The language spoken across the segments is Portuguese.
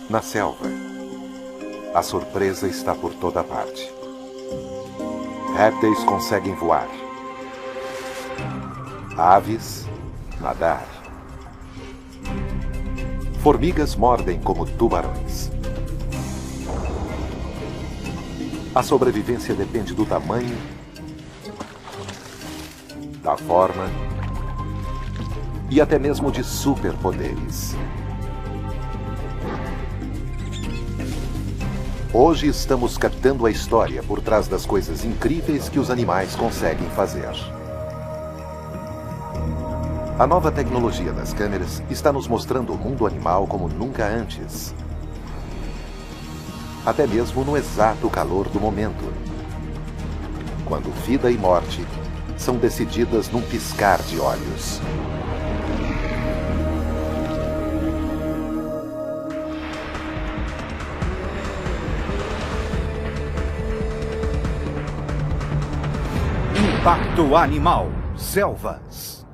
Na selva, a surpresa está por toda parte. Répteis conseguem voar. Aves, nadar. Formigas mordem como tubarões. A sobrevivência depende do tamanho, da forma e até mesmo de superpoderes. Hoje estamos captando a história por trás das coisas incríveis que os animais conseguem fazer. A nova tecnologia das câmeras está nos mostrando o mundo animal como nunca antes. Até mesmo no exato calor do momento, quando vida e morte são decididas num piscar de olhos. Impacto Animal Selvas.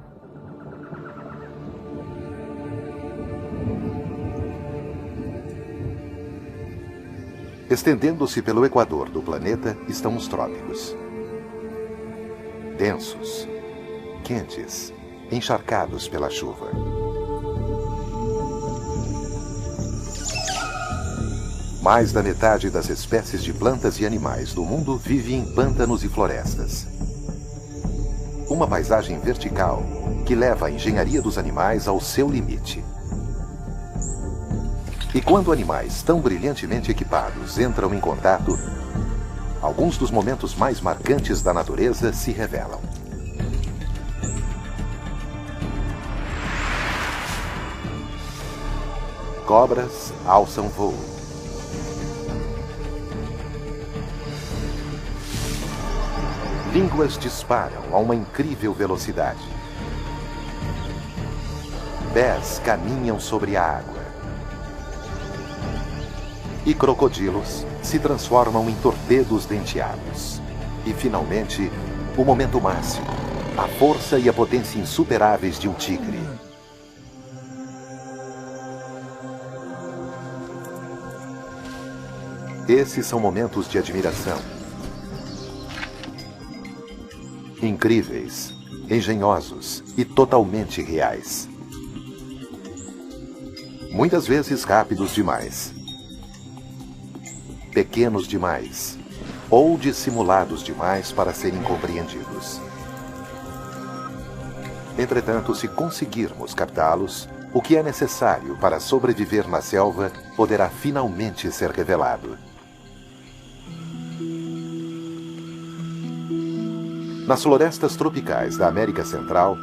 Estendendo-se pelo equador do planeta estão os trópicos. Densos, quentes, encharcados pela chuva. Mais da metade das espécies de plantas e animais do mundo vive em pântanos e florestas. Uma paisagem vertical que leva a engenharia dos animais ao seu limite. E quando animais tão brilhantemente equipados entram em contato, alguns dos momentos mais marcantes da natureza se revelam. Cobras alçam voo. Línguas disparam a uma incrível velocidade. Pés caminham sobre a água. E crocodilos se transformam em torpedos denteados. E, finalmente, o momento máximo, a força e a potência insuperáveis de um tigre. Esses são momentos de admiração. Incríveis, engenhosos e totalmente reais. Muitas vezes rápidos demais. Pequenos demais, ou dissimulados demais para serem compreendidos. Entretanto, se conseguirmos captá-los, o que é necessário para sobreviver na selva poderá finalmente ser revelado. Nas florestas tropicais da América Central,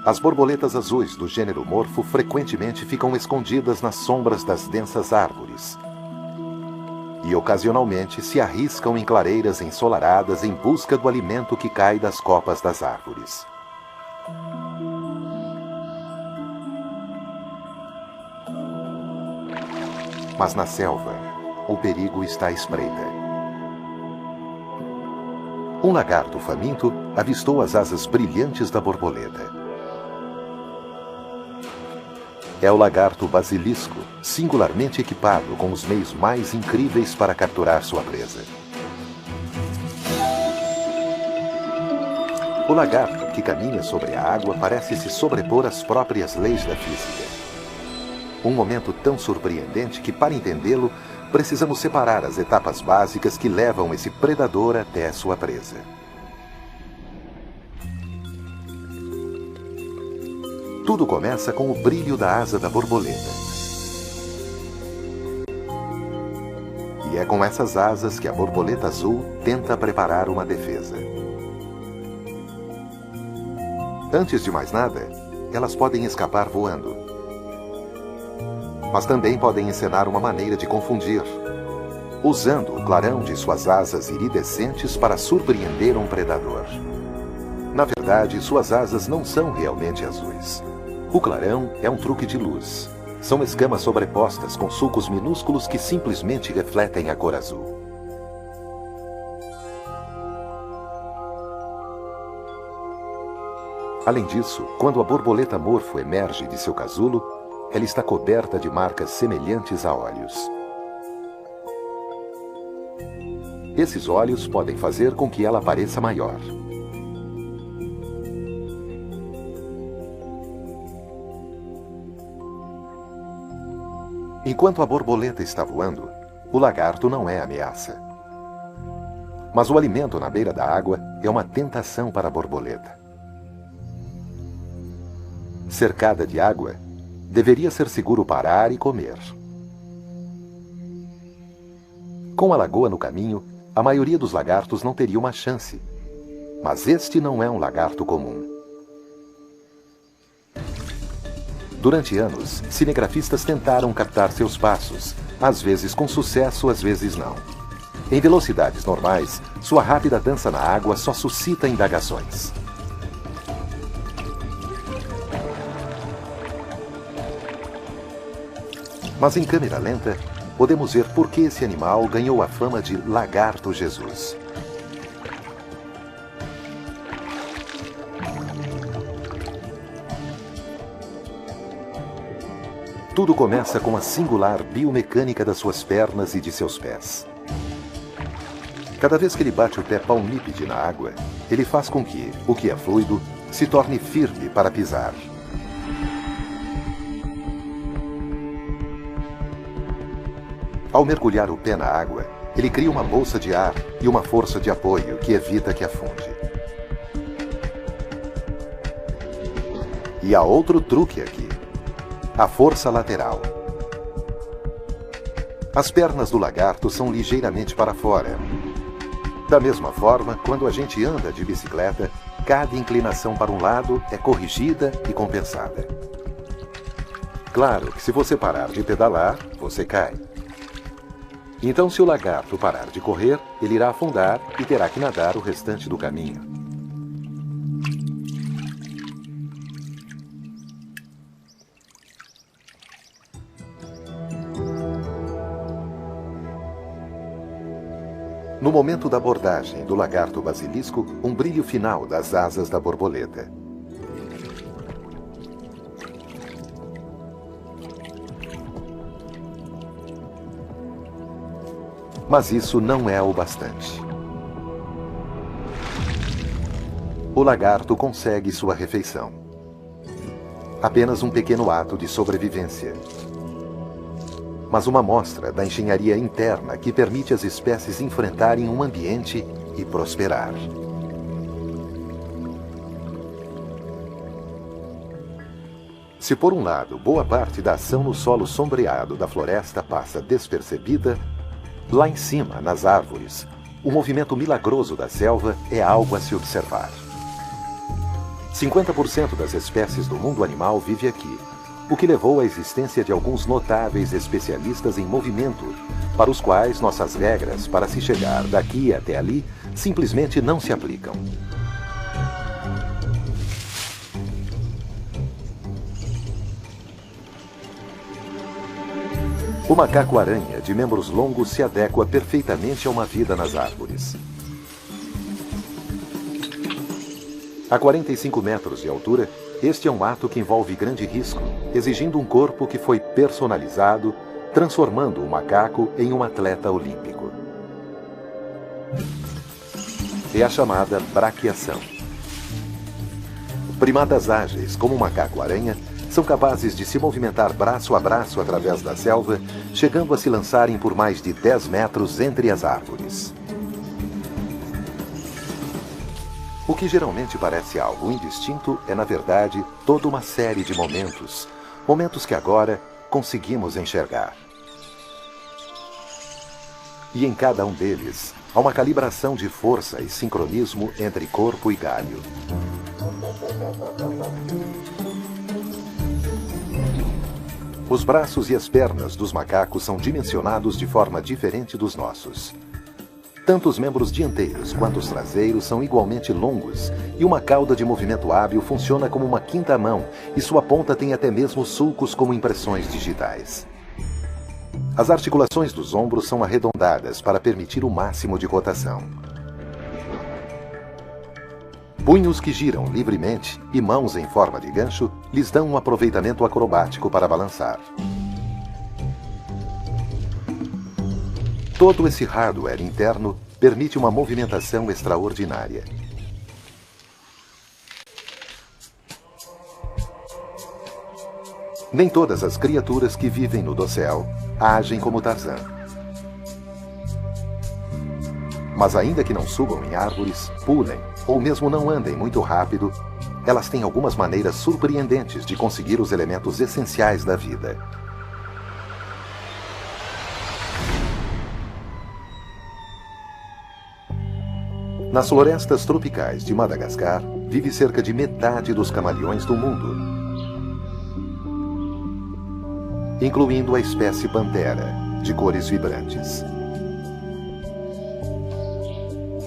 as borboletas azuis do gênero morfo frequentemente ficam escondidas nas sombras das densas árvores. E ocasionalmente se arriscam em clareiras ensolaradas em busca do alimento que cai das copas das árvores. Mas na selva, o perigo está à espreita. Um lagarto faminto avistou as asas brilhantes da borboleta. É o lagarto basilisco, singularmente equipado com os meios mais incríveis para capturar sua presa. O lagarto que caminha sobre a água parece se sobrepor às próprias leis da física. Um momento tão surpreendente que, para entendê-lo, precisamos separar as etapas básicas que levam esse predador até sua presa. Tudo começa com o brilho da asa da borboleta. E é com essas asas que a borboleta azul tenta preparar uma defesa. Antes de mais nada, elas podem escapar voando. Mas também podem encenar uma maneira de confundir, usando o clarão de suas asas iridescentes para surpreender um predador. Na verdade, suas asas não são realmente azuis. O clarão é um truque de luz. São escamas sobrepostas com sulcos minúsculos que simplesmente refletem a cor azul. Além disso, quando a borboleta morfo emerge de seu casulo, ela está coberta de marcas semelhantes a olhos. Esses olhos podem fazer com que ela pareça maior. Enquanto a borboleta está voando, o lagarto não é ameaça. Mas o alimento na beira da água é uma tentação para a borboleta. Cercada de água, deveria ser seguro parar e comer. Com a lagoa no caminho, a maioria dos lagartos não teria uma chance. Mas este não é um lagarto comum. Durante anos, cinegrafistas tentaram captar seus passos, às vezes com sucesso, às vezes não. Em velocidades normais, sua rápida dança na água só suscita indagações. Mas em câmera lenta, podemos ver por que esse animal ganhou a fama de Lagarto Jesus. Tudo começa com a singular biomecânica das suas pernas e de seus pés. Cada vez que ele bate o pé palmípede na água, ele faz com que o que é fluido se torne firme para pisar. Ao mergulhar o pé na água, ele cria uma bolsa de ar e uma força de apoio que evita que afunde. E há outro truque aqui: a força lateral. As pernas do lagarto são ligeiramente para fora. Da mesma forma, quando a gente anda de bicicleta, cada inclinação para um lado é corrigida e compensada. Claro que se você parar de pedalar, você cai. Então, se o lagarto parar de correr, ele irá afundar e terá que nadar o restante do caminho. No momento da abordagem do lagarto basilisco, um brilho final das asas da borboleta. Mas isso não é o bastante. O lagarto consegue sua refeição. Apenas um pequeno ato de sobrevivência. Mas uma amostra da engenharia interna que permite às espécies enfrentarem um ambiente e prosperar. Se por um lado, boa parte da ação no solo sombreado da floresta passa despercebida, lá em cima, nas árvores, o movimento milagroso da selva é algo a se observar. 50% das espécies do mundo animal vive aqui, o que levou à existência de alguns notáveis especialistas em movimento, para os quais nossas regras para se chegar daqui até ali simplesmente não se aplicam. O macaco-aranha de membros longos se adequa perfeitamente a uma vida nas árvores. A 45 metros de altura, este é um ato que envolve grande risco, exigindo um corpo que foi personalizado, transformando o macaco em um atleta olímpico. É a chamada braquiação. Primatas ágeis, como o macaco-aranha, são capazes de se movimentar braço a braço através da selva, chegando a se lançarem por mais de 10 metros entre as árvores. O que geralmente parece algo indistinto é, na verdade, toda uma série de momentos que agora conseguimos enxergar. E em cada um deles, há uma calibração de força e sincronismo entre corpo e galho. Os braços e as pernas dos macacos são dimensionados de forma diferente dos nossos. Tanto os membros dianteiros quanto os traseiros são igualmente longos, e uma cauda de movimento hábil funciona como uma quinta mão, e sua ponta tem até mesmo sulcos como impressões digitais. As articulações dos ombros são arredondadas para permitir o máximo de rotação. Punhos que giram livremente e mãos em forma de gancho lhes dão um aproveitamento acrobático para balançar. Todo esse hardware interno permite uma movimentação extraordinária. Nem todas as criaturas que vivem no dossel agem como Tarzan. Mas ainda que não subam em árvores, pulem ou mesmo não andem muito rápido, elas têm algumas maneiras surpreendentes de conseguir os elementos essenciais da vida. Nas florestas tropicais de Madagascar, vive cerca de metade dos camaleões do mundo, incluindo a espécie pantera, de cores vibrantes.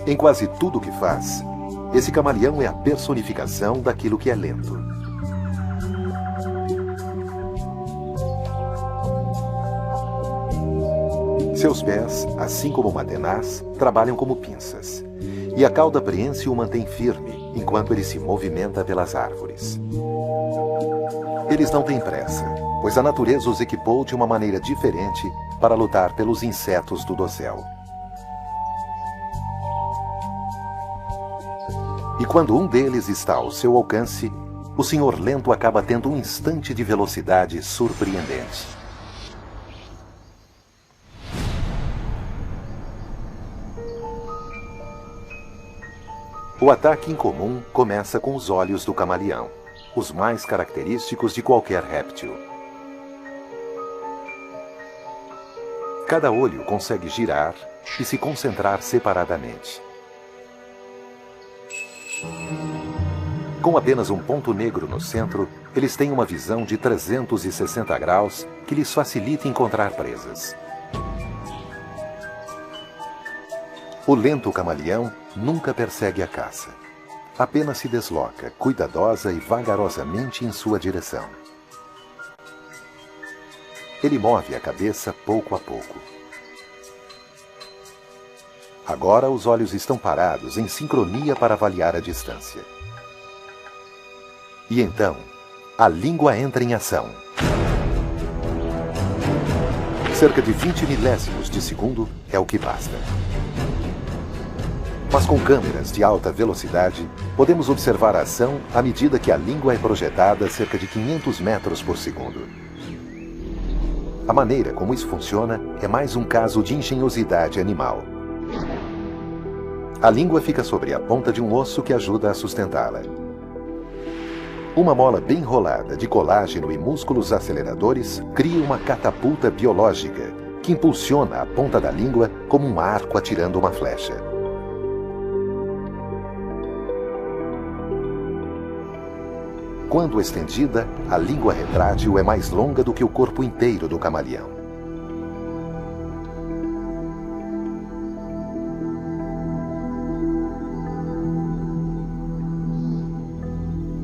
Em quase tudo o que faz, esse camaleão é a personificação daquilo que é lento. Seus pés, assim como uma tenaz, trabalham como pinças, e a cauda preense o mantém firme enquanto ele se movimenta pelas árvores. Eles não têm pressa, pois a natureza os equipou de uma maneira diferente para lutar pelos insetos do dossel. E quando um deles está ao seu alcance, o Senhor Lento acaba tendo um instante de velocidade surpreendente. O ataque incomum começa com os olhos do camaleão, os mais característicos de qualquer réptil. Cada olho consegue girar e se concentrar separadamente. Com apenas um ponto negro no centro, eles têm uma visão de 360 graus que lhes facilita encontrar presas. O lento camaleão nunca persegue a caça. Apenas se desloca, cuidadosa e vagarosamente em sua direção. Ele move a cabeça pouco a pouco. Agora os olhos estão parados em sincronia para avaliar a distância. E então, a língua entra em ação. Cerca de 20 milésimos de segundo é o que basta. Mas com câmeras de alta velocidade, podemos observar a ação à medida que a língua é projetada a cerca de 500 metros por segundo. A maneira como isso funciona é mais um caso de engenhosidade animal. A língua fica sobre a ponta de um osso que ajuda a sustentá-la. Uma mola bem enrolada de colágeno e músculos aceleradores cria uma catapulta biológica que impulsiona a ponta da língua como um arco atirando uma flecha. Quando estendida, a língua retrátil é mais longa do que o corpo inteiro do camaleão.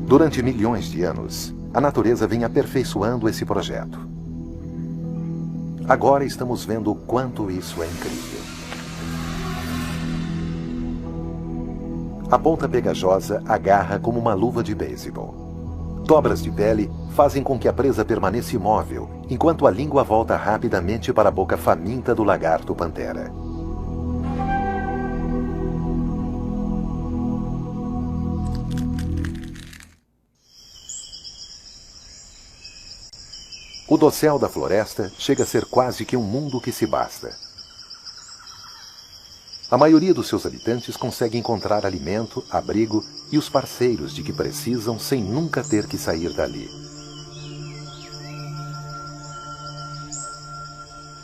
Durante milhões de anos, a natureza vem aperfeiçoando esse projeto. Agora estamos vendo o quanto isso é incrível. A ponta pegajosa agarra como uma luva de beisebol. Dobras de pele fazem com que a presa permaneça imóvel, enquanto a língua volta rapidamente para a boca faminta do lagarto-pantera. O dossel da floresta chega a ser quase que um mundo que se basta. A maioria dos seus habitantes consegue encontrar alimento, abrigo e os parceiros de que precisam sem nunca ter que sair dali.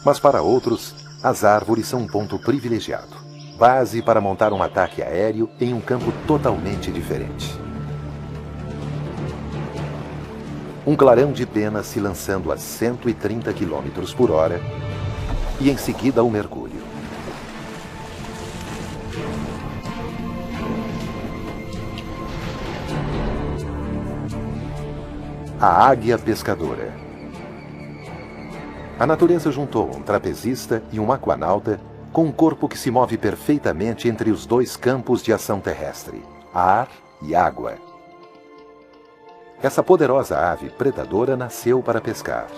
Mas para outros, as árvores são um ponto privilegiado, base para montar um ataque aéreo em um campo totalmente diferente. Um clarão de pena se lançando a 130 km por hora e em seguida o mergulho. A águia pescadora. A natureza juntou um trapezista e um aquanauta com um corpo que se move perfeitamente entre os dois campos de ação terrestre, ar e água. Essa poderosa ave predadora nasceu para pescar.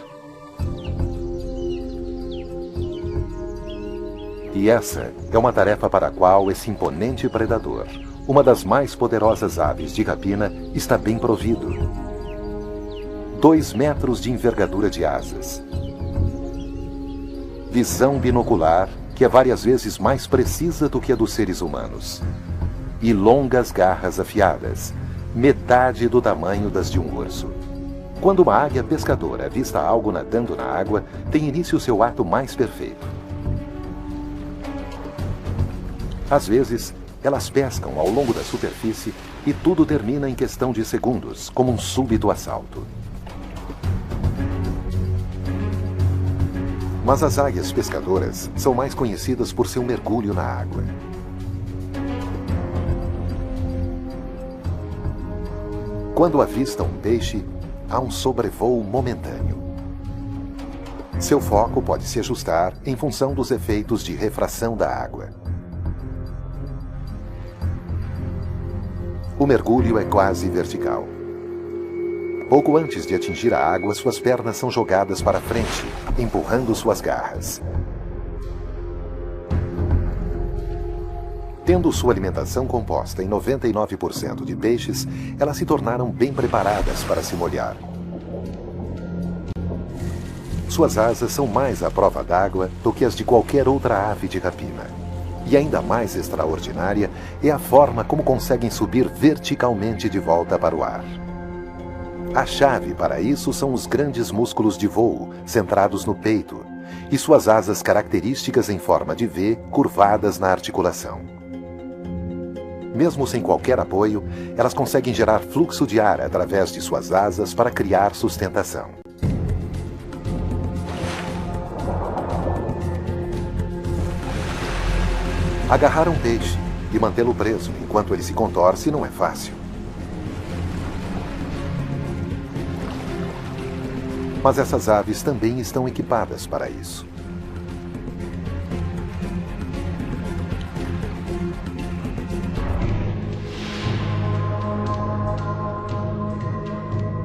E essa é uma tarefa para a qual esse imponente predador, uma das mais poderosas aves de rapina, está bem provido. 2 metros de envergadura de asas. Visão binocular, que é várias vezes mais precisa do que a dos seres humanos. E longas garras afiadas, metade do tamanho das de um urso. Quando uma águia pescadora avista algo nadando na água, tem início seu ato mais perfeito. Às vezes, elas pescam ao longo da superfície e tudo termina em questão de segundos, como um súbito assalto. Mas as águias pescadoras são mais conhecidas por seu mergulho na água. Quando avistam um peixe, há um sobrevoo momentâneo. Seu foco pode se ajustar em função dos efeitos de refração da água. O mergulho é quase vertical. Pouco antes de atingir a água, suas pernas são jogadas para frente, empurrando suas garras. Tendo sua alimentação composta em 99% de peixes, elas se tornaram bem preparadas para se molhar. Suas asas são mais à prova d'água do que as de qualquer outra ave de rapina. E ainda mais extraordinária é a forma como conseguem subir verticalmente de volta para o ar. A chave para isso são os grandes músculos de voo, centrados no peito, e suas asas características em forma de V, curvadas na articulação. Mesmo sem qualquer apoio, elas conseguem gerar fluxo de ar através de suas asas para criar sustentação. Agarrar um peixe e mantê-lo preso enquanto ele se contorce não é fácil. Mas essas aves também estão equipadas para isso.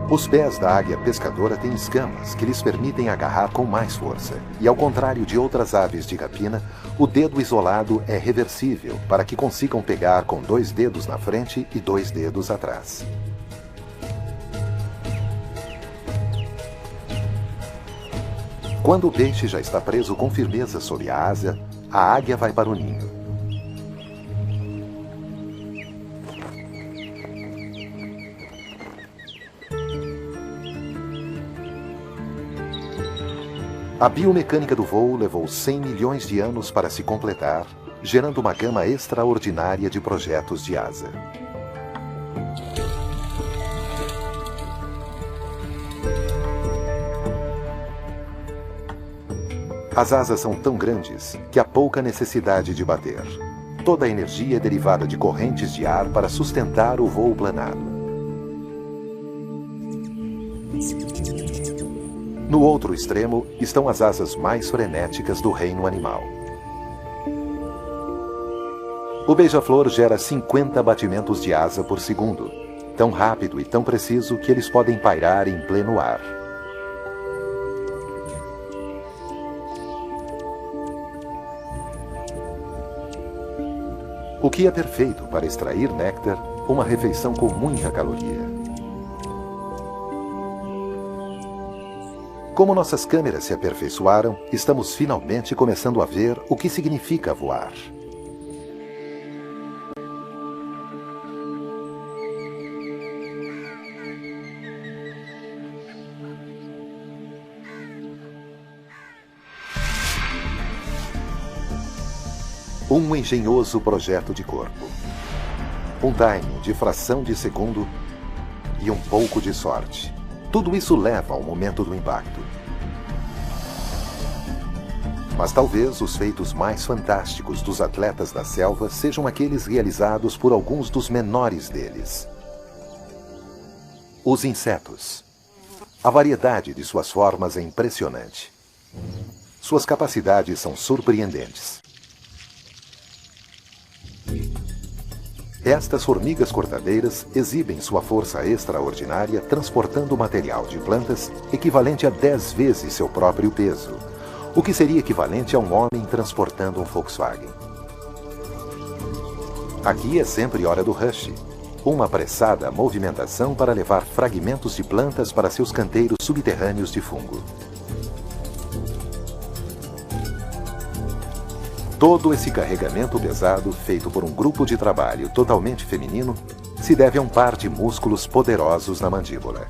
Os pés da águia pescadora têm escamas que lhes permitem agarrar com mais força. E ao contrário de outras aves de rapina, o dedo isolado é reversível para que consigam pegar com 2 dedos na frente e 2 dedos atrás. Quando o peixe já está preso com firmeza sob a asa, a águia vai para o ninho. A biomecânica do voo levou 100 milhões de anos para se completar, gerando uma gama extraordinária de projetos de asa. As asas são tão grandes que há pouca necessidade de bater. Toda a energia é derivada de correntes de ar para sustentar o voo planado. No outro extremo estão as asas mais frenéticas do reino animal. O beija-flor gera 50 batimentos de asa por segundo, tão rápido e tão preciso que eles podem pairar em pleno ar. O que é perfeito para extrair néctar, uma refeição com muita caloria. Como nossas câmeras se aperfeiçoaram, estamos finalmente começando a ver o que significa voar. Um engenhoso projeto de corpo. Um timing de fração de segundo e um pouco de sorte. Tudo isso leva ao momento do impacto. Mas talvez os feitos mais fantásticos dos atletas da selva sejam aqueles realizados por alguns dos menores deles. Os insetos. A variedade de suas formas é impressionante. Suas capacidades são surpreendentes. Estas formigas cortadeiras exibem sua força extraordinária transportando material de plantas equivalente a 10 vezes seu próprio peso, o que seria equivalente a um homem transportando um Volkswagen. Aqui é sempre hora do rush, uma apressada movimentação para levar fragmentos de plantas para seus canteiros subterrâneos de fungo. Todo esse carregamento pesado, feito por um grupo de trabalho totalmente feminino, se deve a um par de músculos poderosos na mandíbula.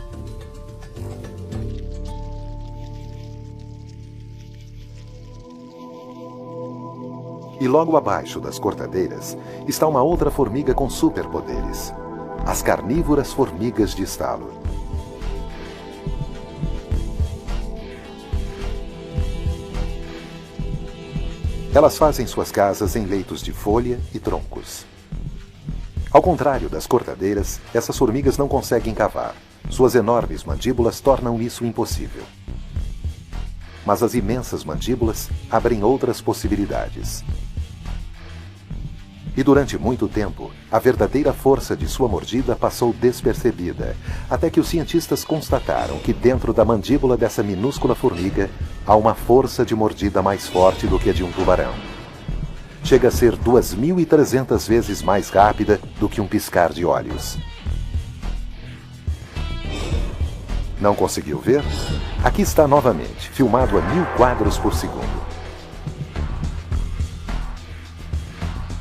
E logo abaixo das cortadeiras está uma outra formiga com superpoderes: as carnívoras formigas de estalo. Elas fazem suas casas em leitos de folha e troncos. Ao contrário das cortadeiras, essas formigas não conseguem cavar. Suas enormes mandíbulas tornam isso impossível. Mas as imensas mandíbulas abrem outras possibilidades. E durante muito tempo, a verdadeira força de sua mordida passou despercebida, até que os cientistas constataram que dentro da mandíbula dessa minúscula formiga há uma força de mordida mais forte do que a de um tubarão. Chega a ser 2.300 vezes mais rápida do que um piscar de olhos. Não conseguiu ver? Aqui está novamente, filmado a 1000 quadros por segundo.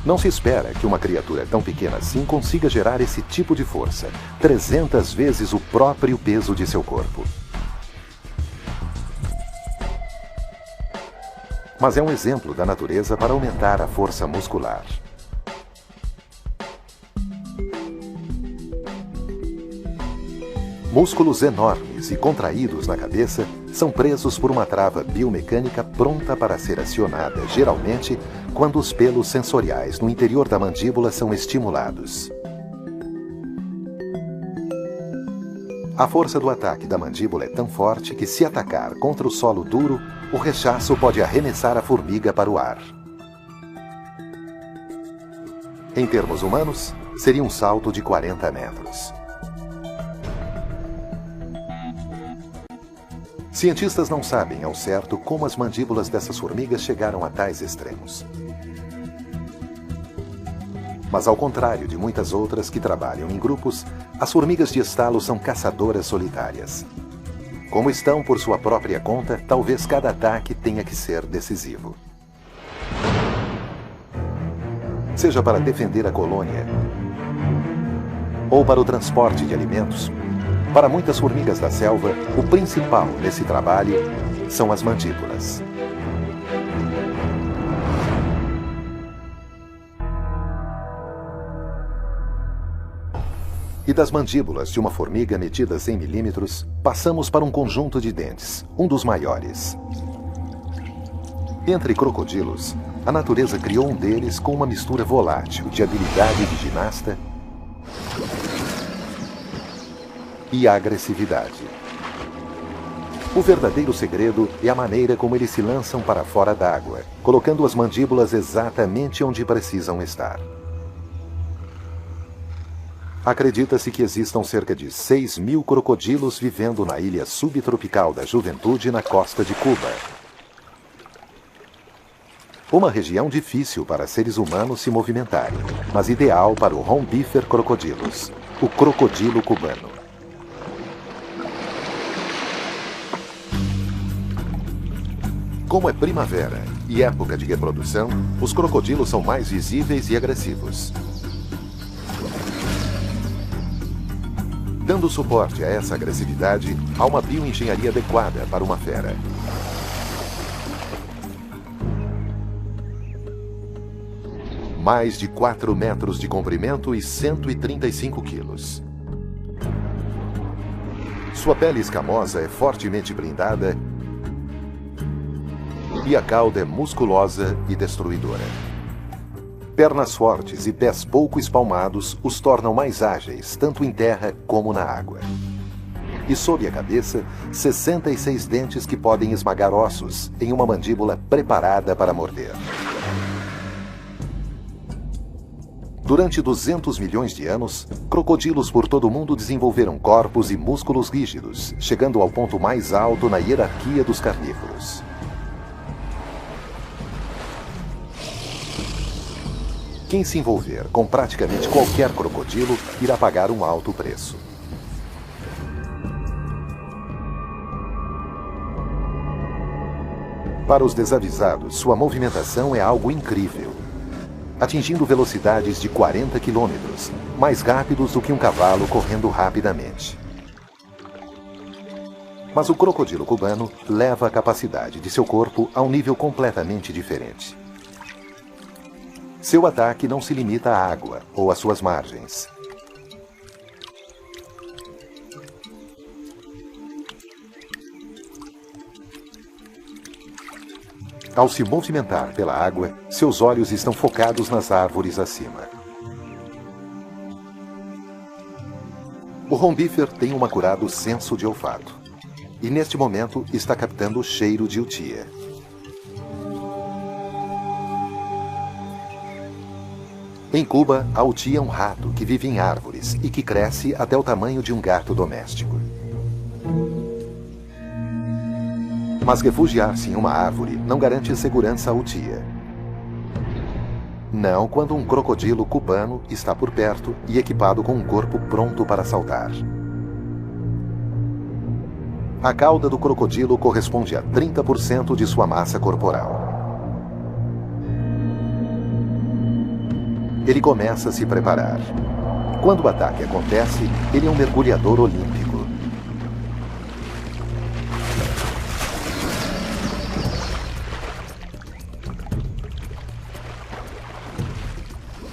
Não se espera que uma criatura tão pequena assim consiga gerar esse tipo de força, 300 vezes o próprio peso de seu corpo. Mas é um exemplo da natureza para aumentar a força muscular. Músculos enormes e contraídos na cabeça são presos por uma trava biomecânica pronta para ser acionada, geralmente, quando os pelos sensoriais no interior da mandíbula são estimulados. A força do ataque da mandíbula é tão forte que, se atacar contra o solo duro, o rechaço pode arremessar a formiga para o ar. Em termos humanos, seria um salto de 40 metros. Cientistas não sabem ao certo como as mandíbulas dessas formigas chegaram a tais extremos. Mas ao contrário de muitas outras que trabalham em grupos, as formigas de estalo são caçadoras solitárias. Como estão por sua própria conta, talvez cada ataque tenha que ser decisivo. Seja para defender a colônia ou para o transporte de alimentos, para muitas formigas da selva, o principal nesse trabalho são as mandíbulas. E das mandíbulas de uma formiga medidas em milímetros, passamos para um conjunto de dentes, um dos maiores. Entre crocodilos, a natureza criou um deles com uma mistura volátil de habilidade de ginasta e agressividade. O verdadeiro segredo é a maneira como eles se lançam para fora d'água, colocando as mandíbulas exatamente onde precisam estar. Acredita-se que existam cerca de 6.000 crocodilos vivendo na ilha subtropical da Juventude, na costa de Cuba. Uma região difícil para seres humanos se movimentarem, mas ideal para o Rhombifer crocodilus, o crocodilo cubano. Como é primavera e época de reprodução, os crocodilos são mais visíveis e agressivos. Dando suporte a essa agressividade, há uma bioengenharia adequada para uma fera. Mais de 4 metros de comprimento e 135 quilos. Sua pele escamosa é fortemente blindada e a cauda é musculosa e destruidora. Pernas fortes e pés pouco espalmados os tornam mais ágeis, tanto em terra como na água. E sob a cabeça, 66 dentes que podem esmagar ossos em uma mandíbula preparada para morder. Durante 200 milhões de anos, crocodilos por todo o mundo desenvolveram corpos e músculos rígidos, chegando ao ponto mais alto na hierarquia dos carnívoros. Quem se envolver com praticamente qualquer crocodilo irá pagar um alto preço. Para os desavisados, sua movimentação é algo incrível, atingindo velocidades de 40 km, mais rápidos do que um cavalo correndo rapidamente. Mas o crocodilo cubano leva a capacidade de seu corpo a um nível completamente diferente. Seu ataque não se limita à água ou às suas margens. Ao se movimentar pela água, seus olhos estão focados nas árvores acima. O rombífer tem um acurado senso de olfato, e neste momento está captando o cheiro de utia. Em Cuba, a utia é um rato que vive em árvores e que cresce até o tamanho de um gato doméstico. Mas refugiar-se em uma árvore não garante segurança à utia. Não quando um crocodilo cubano está por perto e equipado com um corpo pronto para saltar. A cauda do crocodilo corresponde a 30% de sua massa corporal. Ele começa a se preparar. Quando o ataque acontece, ele é um mergulhador olímpico.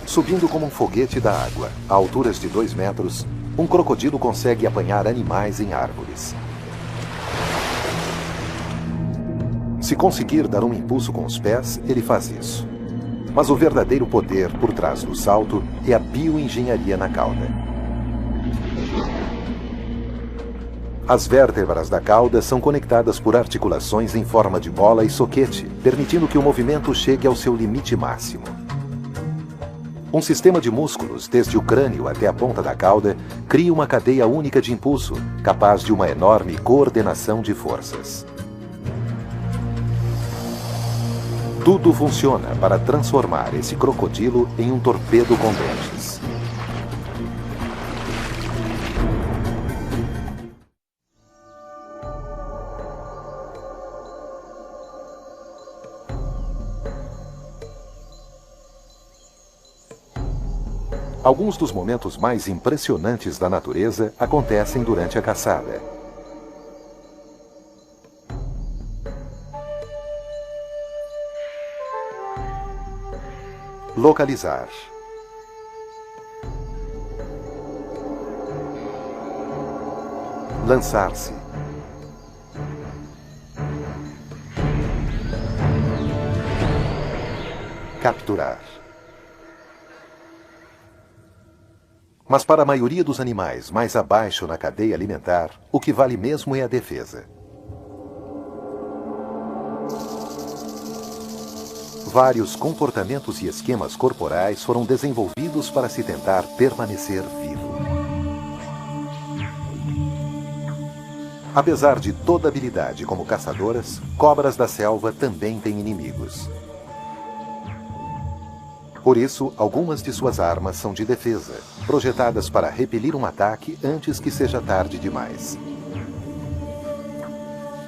Subindo como um foguete da água, a alturas de 2 metros, um crocodilo consegue apanhar animais em árvores. Se conseguir dar um impulso com os pés, ele faz isso. Mas o verdadeiro poder por trás do salto é a bioengenharia na cauda. As vértebras da cauda são conectadas por articulações em forma de bola e soquete, permitindo que o movimento chegue ao seu limite máximo. Um sistema de músculos, desde o crânio até a ponta da cauda, cria uma cadeia única de impulso, capaz de uma enorme coordenação de forças. Tudo funciona para transformar esse crocodilo em um torpedo com dentes. Alguns dos momentos mais impressionantes da natureza acontecem durante a caçada. Localizar. Lançar-se. Capturar. Mas para a maioria dos animais mais abaixo na cadeia alimentar, o que vale mesmo é a defesa. Vários comportamentos e esquemas corporais foram desenvolvidos para se tentar permanecer vivo. Apesar de toda habilidade como caçadoras, cobras da selva também têm inimigos. Por isso, algumas de suas armas são de defesa, projetadas para repelir um ataque antes que seja tarde demais.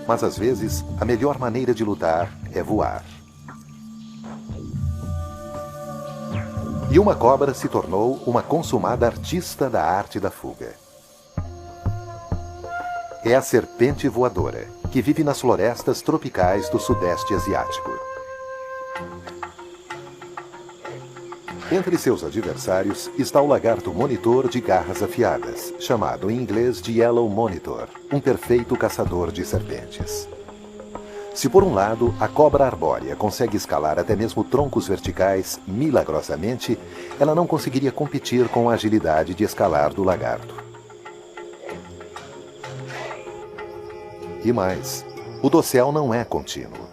Mas às vezes, a melhor maneira de lutar é voar. E uma cobra se tornou uma consumada artista da arte da fuga. É a serpente voadora, que vive nas florestas tropicais do Sudeste Asiático. Entre seus adversários está o lagarto monitor de garras afiadas, chamado em inglês de Yellow Monitor, um perfeito caçador de serpentes. Se por um lado a cobra arbórea consegue escalar até mesmo troncos verticais milagrosamente, ela não conseguiria competir com a agilidade de escalar do lagarto. E mais, o dossel não é contínuo.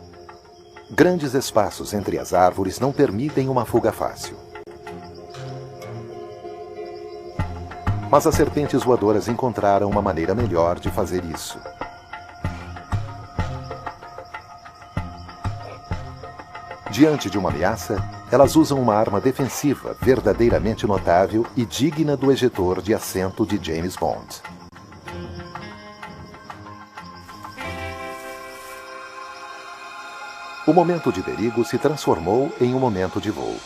Grandes espaços entre as árvores não permitem uma fuga fácil. Mas as serpentes voadoras encontraram uma maneira melhor de fazer isso. Diante de uma ameaça, elas usam uma arma defensiva verdadeiramente notável e digna do ejetor de assento de James Bond. O momento de perigo se transformou em um momento de voo.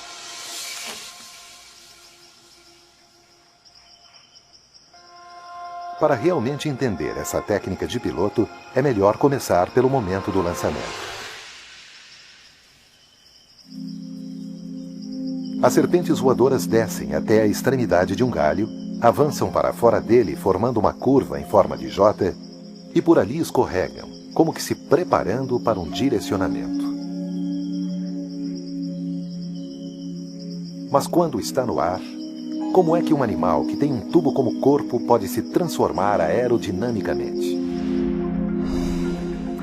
Para realmente entender essa técnica de piloto, é melhor começar pelo momento do lançamento. As serpentes voadoras descem até a extremidade de um galho, avançam para fora dele formando uma curva em forma de J e por ali escorregam, como que se preparando para um direcionamento. Mas quando está no ar, como é que um animal que tem um tubo como corpo pode se transformar aerodinamicamente?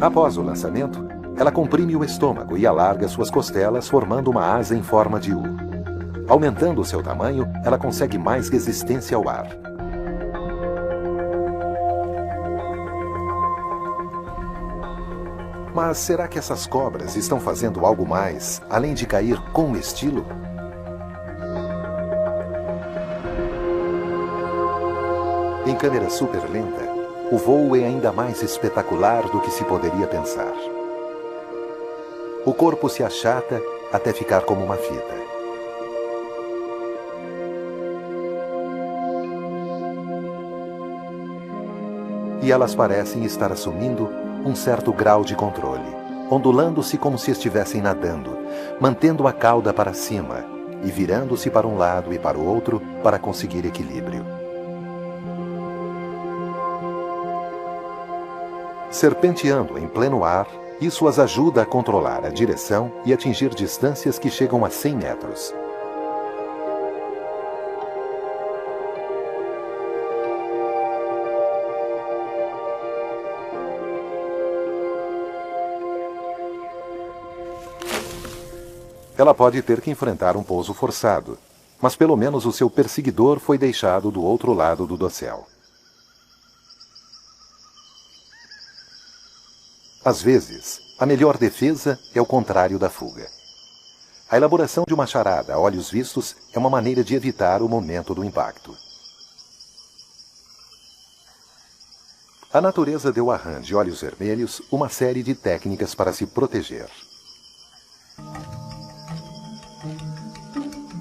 Após o lançamento, ela comprime o estômago e alarga suas costelas formando uma asa em forma de U. Aumentando seu tamanho, ela consegue mais resistência ao ar. Mas será que essas cobras estão fazendo algo mais, além de cair com estilo? Em câmera super lenta, o voo é ainda mais espetacular do que se poderia pensar. O corpo se achata até ficar como uma fita. E elas parecem estar assumindo um certo grau de controle, ondulando-se como se estivessem nadando, mantendo a cauda para cima e virando-se para um lado e para o outro para conseguir equilíbrio. Serpenteando em pleno ar, isso as ajuda a controlar a direção e atingir distâncias que chegam a 100 metros. Ela pode ter que enfrentar um pouso forçado, mas pelo menos o seu perseguidor foi deixado do outro lado do dossel. Às vezes, a melhor defesa é o contrário da fuga. A elaboração de uma charada a olhos vistos é uma maneira de evitar o momento do impacto. A natureza deu a rã de olhos vermelhos uma série de técnicas para se proteger.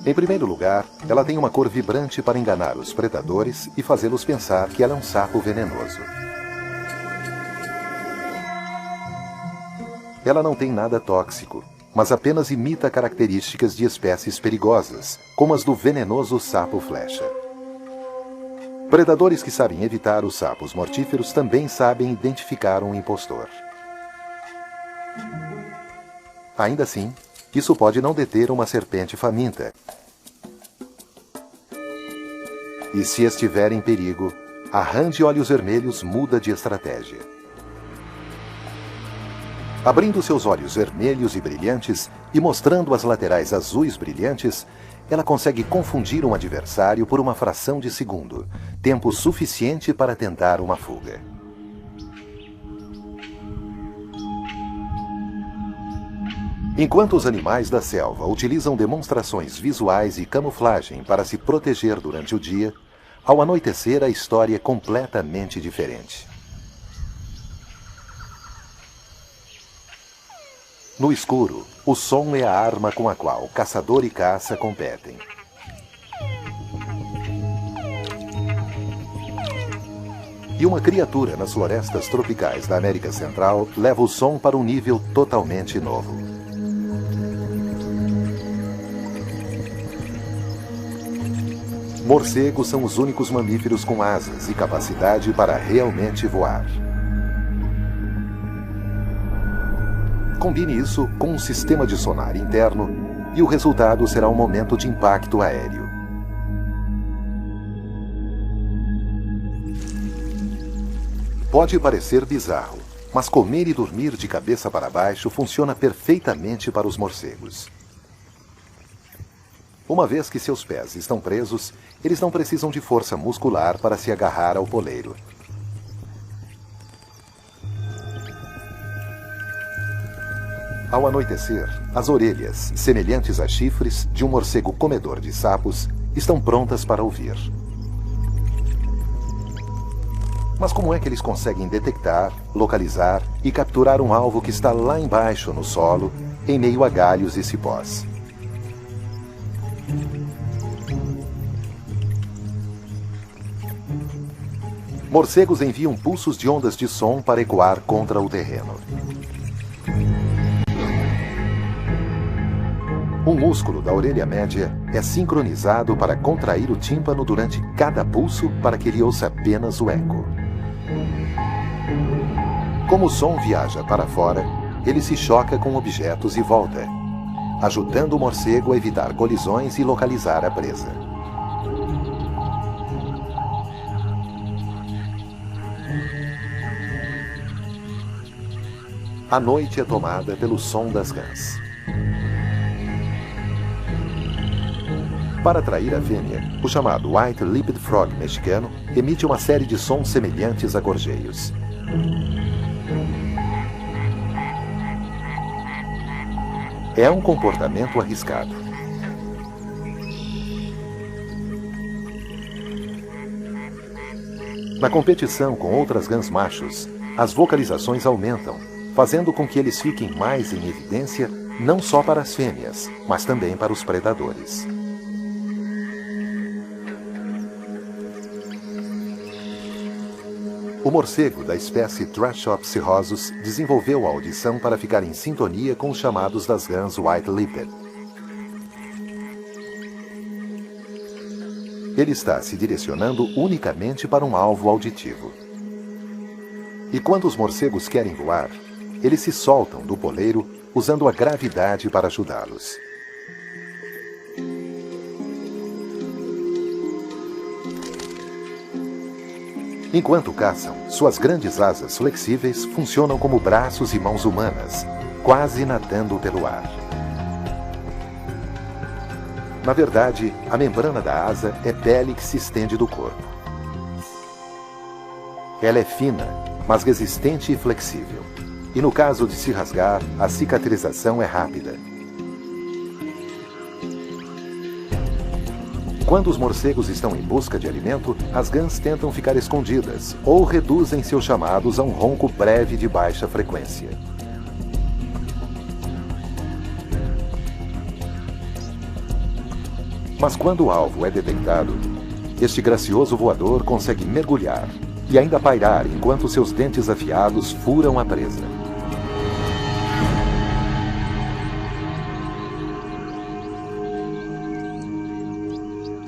Em primeiro lugar, ela tem uma cor vibrante para enganar os predadores e fazê-los pensar que ela é um sapo venenoso. Ela não tem nada tóxico, mas apenas imita características de espécies perigosas, como as do venenoso sapo-flecha. Predadores que sabem evitar os sapos mortíferos também sabem identificar um impostor. Ainda assim, isso pode não deter uma serpente faminta. E se estiver em perigo, a rã de olhos vermelhos muda de estratégia. Abrindo seus olhos vermelhos e brilhantes e mostrando as laterais azuis brilhantes, ela consegue confundir um adversário por uma fração de segundo, tempo suficiente para tentar uma fuga. Enquanto os animais da selva utilizam demonstrações visuais e camuflagem para se proteger durante o dia, ao anoitecer a história é completamente diferente. No escuro, o som é a arma com a qual caçador e caça competem. E uma criatura nas florestas tropicais da América Central leva o som para um nível totalmente novo. Morcegos são os únicos mamíferos com asas e capacidade para realmente voar. Combine isso com um sistema de sonar interno e o resultado será um momento de impacto aéreo. Pode parecer bizarro, mas comer e dormir de cabeça para baixo funciona perfeitamente para os morcegos. Uma vez que seus pés estão presos, eles não precisam de força muscular para se agarrar ao poleiro. Ao anoitecer, as orelhas, semelhantes a chifres de um morcego comedor de sapos, estão prontas para ouvir. Mas como é que eles conseguem detectar, localizar e capturar um alvo que está lá embaixo no solo, em meio a galhos e cipós? Morcegos enviam pulsos de ondas de som para ecoar contra o terreno. O músculo da orelha média é sincronizado para contrair o tímpano durante cada pulso para que ele ouça apenas o eco. Como o som viaja para fora, ele se choca com objetos e volta, ajudando o morcego a evitar colisões e localizar a presa. A noite é tomada pelo som das rãs. Para atrair a fêmea, o chamado White-lipped frog mexicano emite uma série de sons semelhantes a gorjeios. É um comportamento arriscado. Na competição com outras rãs machos, as vocalizações aumentam, fazendo com que eles fiquem mais em evidência não só para as fêmeas, mas também para os predadores. O morcego da espécie Trashopsis rosus desenvolveu a audição para ficar em sintonia com os chamados das rãs white-lipped. Ele está se direcionando unicamente para um alvo auditivo. E quando os morcegos querem voar, eles se soltam do poleiro usando a gravidade para ajudá-los. Enquanto caçam, suas grandes asas flexíveis funcionam como braços e mãos humanas, quase nadando pelo ar. Na verdade, a membrana da asa é pele que se estende do corpo. Ela é fina, mas resistente e flexível. E no caso de se rasgar, a cicatrização é rápida. Quando os morcegos estão em busca de alimento, as rãs tentam ficar escondidas ou reduzem seus chamados a um ronco breve de baixa frequência. Mas quando o alvo é detectado, este gracioso voador consegue mergulhar e ainda pairar enquanto seus dentes afiados furam a presa.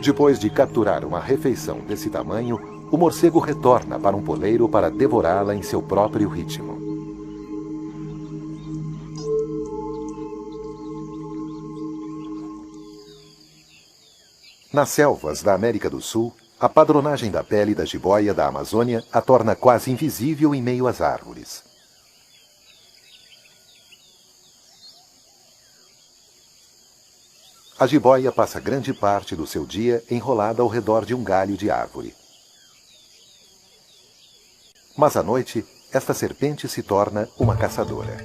Depois de capturar uma refeição desse tamanho, o morcego retorna para um poleiro para devorá-la em seu próprio ritmo. Nas selvas da América do Sul, a padronagem da pele da jiboia da Amazônia a torna quase invisível em meio às árvores. A jiboia passa grande parte do seu dia enrolada ao redor de um galho de árvore. Mas à noite, esta serpente se torna uma caçadora.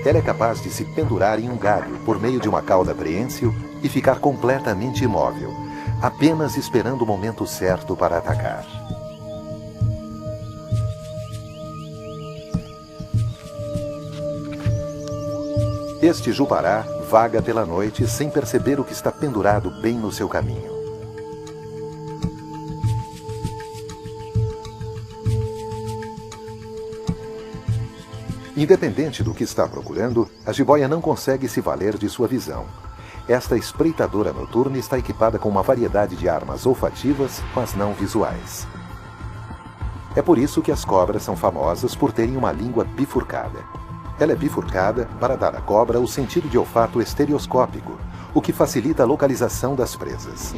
Ela é capaz de se pendurar em um galho por meio de uma cauda preensil e ficar completamente imóvel, apenas esperando o momento certo para atacar. Este jupará vaga pela noite sem perceber o que está pendurado bem no seu caminho. Independente do que está procurando, a jiboia não consegue se valer de sua visão. Esta espreitadora noturna está equipada com uma variedade de armas olfativas, mas não visuais. É por isso que as cobras são famosas por terem uma língua bifurcada. Ela é bifurcada para dar à cobra o sentido de olfato estereoscópico, o que facilita a localização das presas.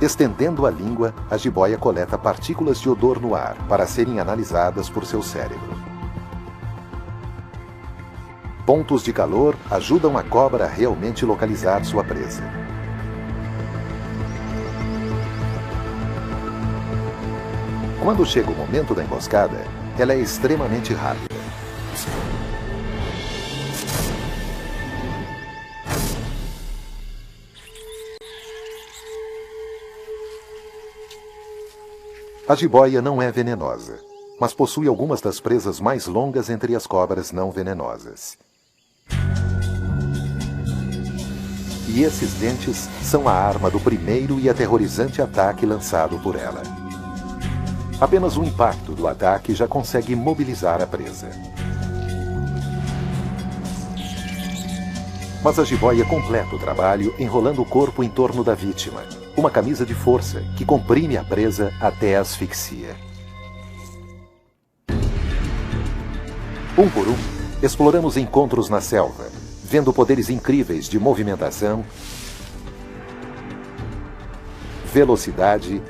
Estendendo a língua, a jiboia coleta partículas de odor no ar para serem analisadas por seu cérebro. Pontos de calor ajudam a cobra a realmente localizar sua presa. Quando chega o momento da emboscada, ela é extremamente rápida. A jiboia não é venenosa, mas possui algumas das presas mais longas entre as cobras não venenosas. E esses dentes são a arma do primeiro e aterrorizante ataque lançado por ela. Apenas o impacto do ataque já consegue imobilizar a presa. Mas a jiboia completa o trabalho enrolando o corpo em torno da vítima, uma camisa de força que comprime a presa até a asfixia. Um por um, exploramos encontros na selva, vendo poderes incríveis de movimentação, velocidade,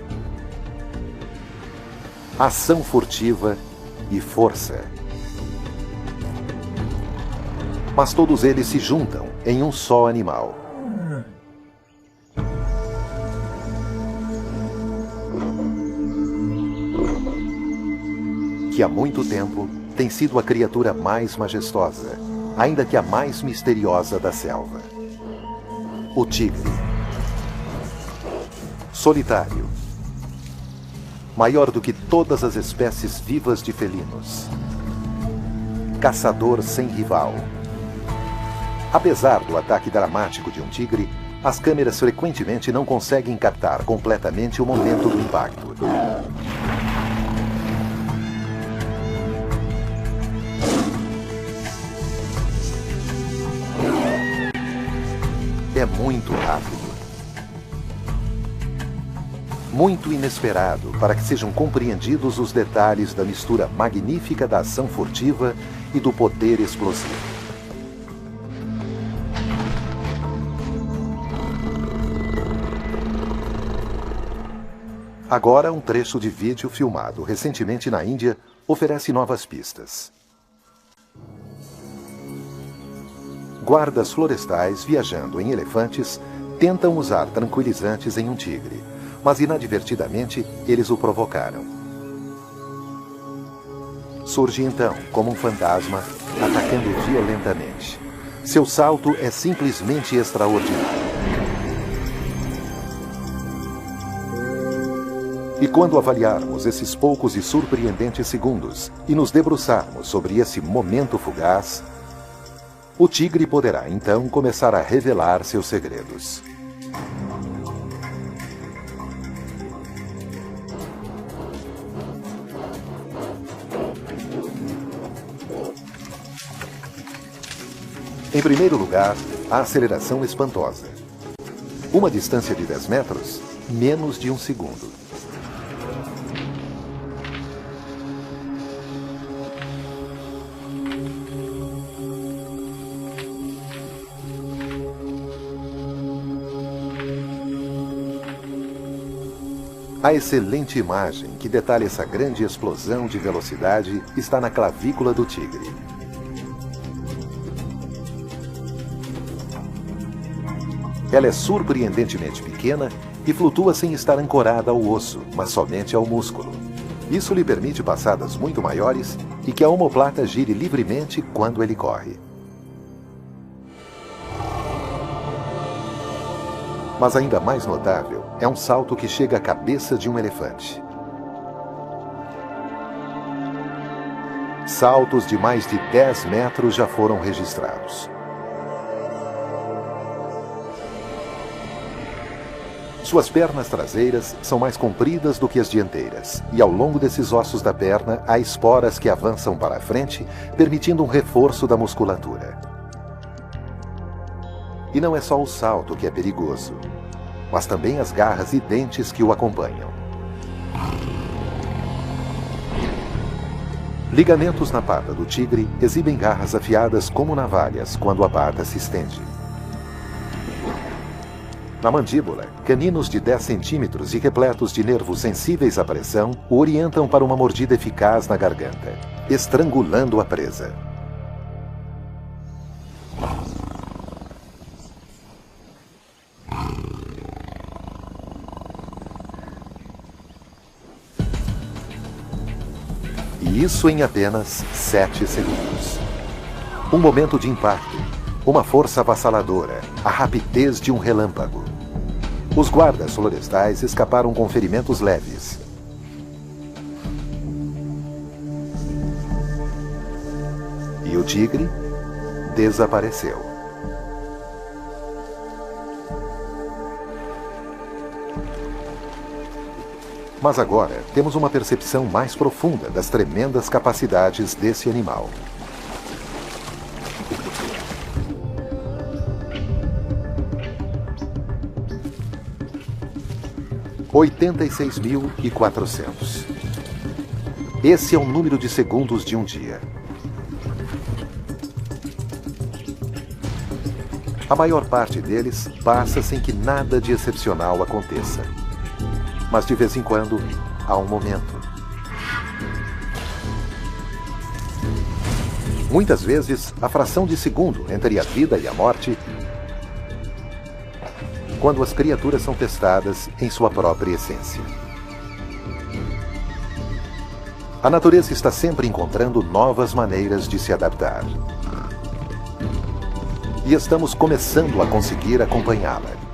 ação furtiva e força. Mas todos eles se juntam em um só animal. Que há muito tempo tem sido a criatura mais majestosa, ainda que a mais misteriosa da selva. O tigre. Solitário. Maior do que todas as espécies vivas de felinos. Caçador sem rival. Apesar do ataque dramático de um tigre, as câmeras frequentemente não conseguem captar completamente o momento do impacto. É muito rápido. Muito inesperado para que sejam compreendidos os detalhes da mistura magnífica da ação furtiva e do poder explosivo. Agora, um trecho de vídeo filmado recentemente na Índia oferece novas pistas. Guardas florestais viajando em elefantes tentam usar tranquilizantes em um tigre, mas inadvertidamente eles o provocaram. Surge então como um fantasma, atacando violentamente. Seu salto é simplesmente extraordinário. E quando avaliarmos esses poucos e surpreendentes segundos e nos debruçarmos sobre esse momento fugaz, o tigre poderá então começar a revelar seus segredos. Em primeiro lugar, a aceleração espantosa. Uma distância de 10 metros, menos de um segundo. A excelente imagem que detalha essa grande explosão de velocidade está na clavícula do tigre. Ela é surpreendentemente pequena e flutua sem estar ancorada ao osso, mas somente ao músculo. Isso lhe permite passadas muito maiores e que a omoplata gire livremente quando ele corre. Mas ainda mais notável é um salto que chega à cabeça de um elefante. Saltos de mais de 10 metros já foram registrados. Suas pernas traseiras são mais compridas do que as dianteiras, e ao longo desses ossos da perna há esporas que avançam para a frente, permitindo um reforço da musculatura. E não é só o salto que é perigoso, mas também as garras e dentes que o acompanham. Ligamentos na pata do tigre exibem garras afiadas como navalhas quando a pata se estende. Na mandíbula, caninos de 10 centímetros e repletos de nervos sensíveis à pressão o orientam para uma mordida eficaz na garganta, estrangulando a presa. Isso em apenas 7 segundos. Um momento de impacto, uma força avassaladora, a rapidez de um relâmpago. Os guardas florestais escaparam com ferimentos leves. E o tigre desapareceu. Mas agora temos uma percepção mais profunda das tremendas capacidades desse animal. (86.400). Esse é o número de segundos de um dia. A maior parte deles passa sem que nada de excepcional aconteça. Mas de vez em quando, há um momento. Muitas vezes, a fração de segundo entre a vida e a morte, quando as criaturas são testadas em sua própria essência. A natureza está sempre encontrando novas maneiras de se adaptar. E estamos começando a conseguir acompanhá-la,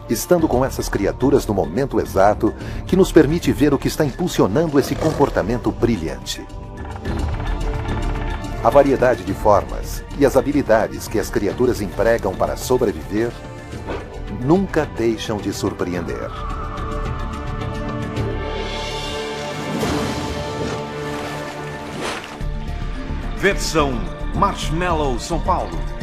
estando com essas criaturas no momento exato que nos permite ver o que está impulsionando esse comportamento brilhante. A variedade de formas e as habilidades que as criaturas empregam para sobreviver nunca deixam de surpreender. Versão Marshmallow São Paulo.